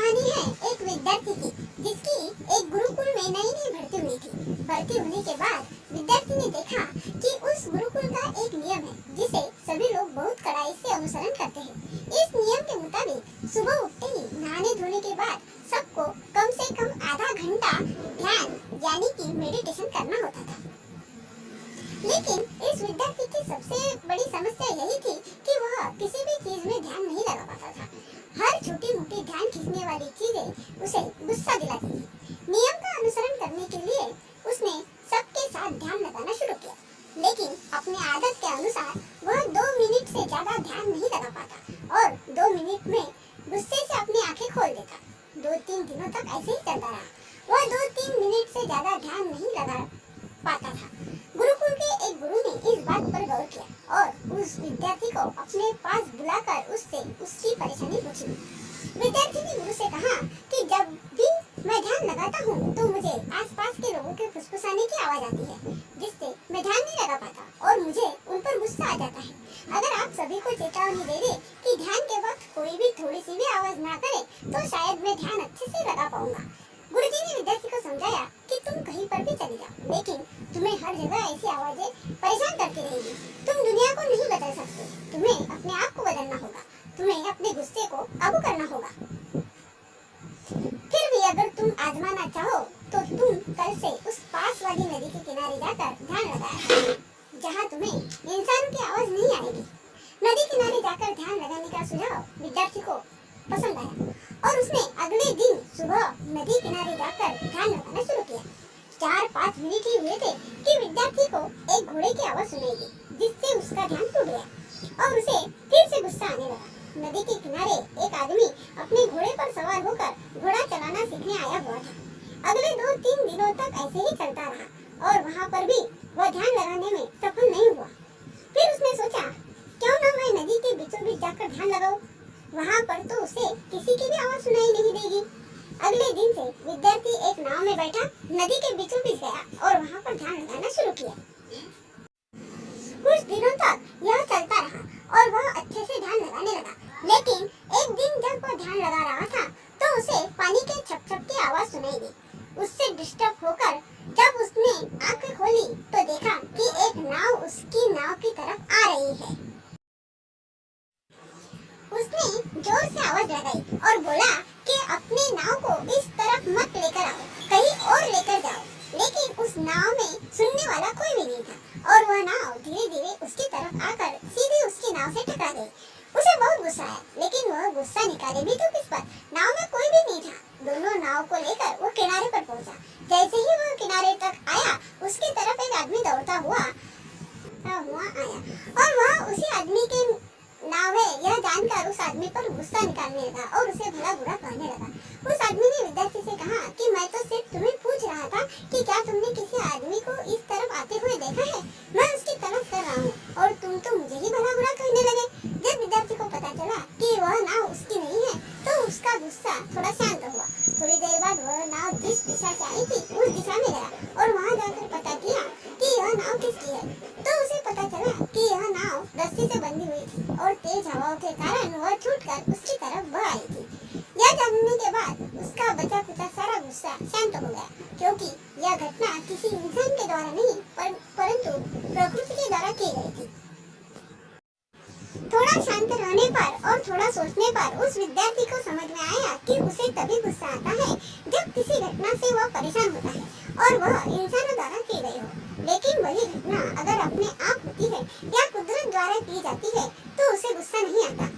कहानी है एक विद्यार्थी की, जिसकी एक गुरुकुल में नई नई भर्ती हुई थी। भर्ती होने के बाद विद्यार्थी ने देखा कि उस गुरुकुल का एक नियम है जिसे सभी लोग बहुत कड़ाई से अनुसरण करते हैं। इस नियम के मुताबिक सुबह उठते ही नहाने धोने के बाद सबको कम से कम आधा घंटा ध्यान यानी कि मेडिटेशन करना होता था। लेकिन इस विद्यार्थी की सबसे बड़ी समस्या यही थी कि वह किसी भी चीज में ध्यान नहीं लगा पाता था। हर छोटी मोटी ध्यान खींचने वाली चीजें उसे गुस्सा दिलाती थी। नियम का अनुसरण करने के लिए उसने सबके साथ ध्यान लगाना शुरू किया, लेकिन अपनी आदत के अनुसार वह 2 मिनट से ज्यादा ध्यान नहीं लगा पाता और 2 मिनट में गुस्से से अपनी आंखें खोल देता। 2-3 दिनों तक ऐसे ही चलता रहा। वह 2-3 मिनट से ज्यादा ध्यान नहीं लगा पाता था। गुरुकुल के एक गुरु ने इस बात पर गौर किया और उस विद्यार्थी को अपने पास बुलाकर उससे उसकी परेशानी पूछी। विद्यार्थी ने गुरु से कहा कि जब भी मैं ध्यान लगाता हूँ तो मुझे आसपास के लोगों के फुसफुसाने की आवाज आती है, जिससे मैं ध्यान नहीं लगा पाता और मुझे उन पर गुस्सा आ जाता है। अगर आप सभी को चेतावनी दे दे कि ध्यान के वक्त कोई भी थोड़ी सी भी आवाज ना करे तो शायद मैं ध्यान अच्छे से लगा पाऊंगा। गुरुजी ने विद्यार्थी को समझाया कि तुम कहीं पर भी चले जाओ, लेकिन तुम्हें हर जगह ऐसी आवाजें परेशान करती रहेगी। तुम दुनिया को नहीं बदल सकते, तुम्हें अपने आप को बदलना होगा। तुम्हें अपने गुस्से को काबू करना होगा। फिर भी अगर तुम आजमाना चाहो तो तुम कल से उस पास वाली नदी के किनारे जाकर ध्यान लगाया, जहाँ तुम्हें इंसानों की आवाज नहीं आएगी। नदी किनारे जाकर ध्यान लगाने का सुझाव विद्यार्थी को पसंद आया और उसने अगले दिन सुबह नदी किनारे जाकर ध्यान लगाना शुरू किया। 4-5 मिनट ही हुए थे कि विद्यार्थी को एक घोड़े की आवाज सुनाई दी, जिससे उसका ध्यान टूट गया और उसे फिर से गुस्सा आने लगा। नदी के किनारे एक आदमी अपने घोड़े पर सवार होकर घोड़ा चलाना सीखने आया हुआ था। अगले 2-3 दिनों तक ऐसे ही चलता रहा और वहाँ पर भी वह ध्यान लगाने में सफल नहीं हुआ। फिर उसने सोचा, क्यों न मैं नदी के बीचों बीच जाकर ध्यान लगाऊं, वहाँ पर तो उसे किसी की भी आवाज सुनाई नहीं देगी। अगले दिन से विद्यार्थी एक नाव में बैठा नदी के बीचों बीच गया और वहाँ पर ध्यान लगाना शुरू किया। कुछ दिनों तक यह चलता रहा और वह अच्छे से ध्यान लगाने लगा। लेकिन एक दिन जब वह ध्यान लगा रहा था तो उसे पानी के छप-छप की आवाज सुनाई दी। उससे डिस्टर्ब होकर जब उसने आंखें खोली तो देखा कि एक नाव उसकी नाव की तरफ आ रही है। उसने जोर से आवाज लगाई और बोला कि अपने नाव को इस तरफ मत लेकर आओ, कहीं और लेकर जाओ। लेकिन उस नाव में सुनने वाला कोई भी नहीं था और वह नाव धीरे धीरे उसकी तरफ आकर सीधे उसकी नाव से टकरा गई। उसे बहुत गुस्सा आया, लेकिन वह गुस्सा निकाले भी तो किस पर? नाव में कोई भी नहीं था। दोनों नाव को लेकर वो किनारे पर पहुंचा। जैसे ही वह किनारे तक आया, उसकी तरफ एक आदमी दौड़ता हुआ आया और वह उसी आदमी के नाव है यह जानकर उस आदमी पर गुस्सा निकालने लगा और उसे भला बुरा कहने लगा। उस आदमी ने विद्यार्थी से कहा कि मैं तो सिर्फ तुम्हें पूछ रहा था कि क्या तुमने किसी आदमी को इस तरफ आते हुए देखा है? मैं उसकी तलाश कर रहा हूँ और तुम तो मुझे ही भला बुरा कहने लगे। जब विद्यार्थी को पता चला कि वह नाव उसकी नहीं है तो उसका गुस्सा थोड़ा शांत हुआ। थोड़ी देर बाद वह नाव जिस दिशा से आई थी उस दिशा में गया और वहाँ जाकर पता किया कि यह नाव किसकी है। तो उसे पता चला कि यह नाव रस्सी से बंधी हुई थी और तेज हवाओं के कारण वह छूटकर उसकी तरफ बह आई थी। यह जानने के बाद उसका बचा खुचा सारा गुस्सा शांत हो गया, क्योंकि यह घटना किसी इंसान के द्वारा नहीं परंतु प्रकृति के द्वारा की गई थी। थोड़ा शांत रहने पर और थोड़ा सोचने पर उस विद्यार्थी को समझ में आया कि उसे तभी गुस्सा आता है जब किसी घटना से वह परेशान होता है और वह इंसानों द्वारा की गई हो। लेकिन वही घटना अगर अपने आप होती है या कुदरत द्वारा की जाती है तो उसे गुस्सा नहीं आता।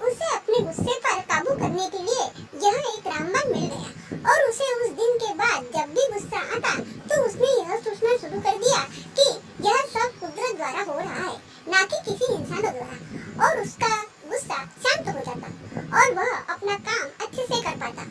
उसे अपने गुस्से पर काबू करने के लिए यह एक रामबाण मिल गया और उसे उस दिन के बाद जब भी गुस्सा आता तो उसने यह सोचना शुरू कर दिया कि यह सब कुदरत द्वारा हो रहा है, ना कि किसी इंसान द्वारा, और उसका गुस्सा शांत हो जाता और वह अपना काम अच्छे से कर पाता।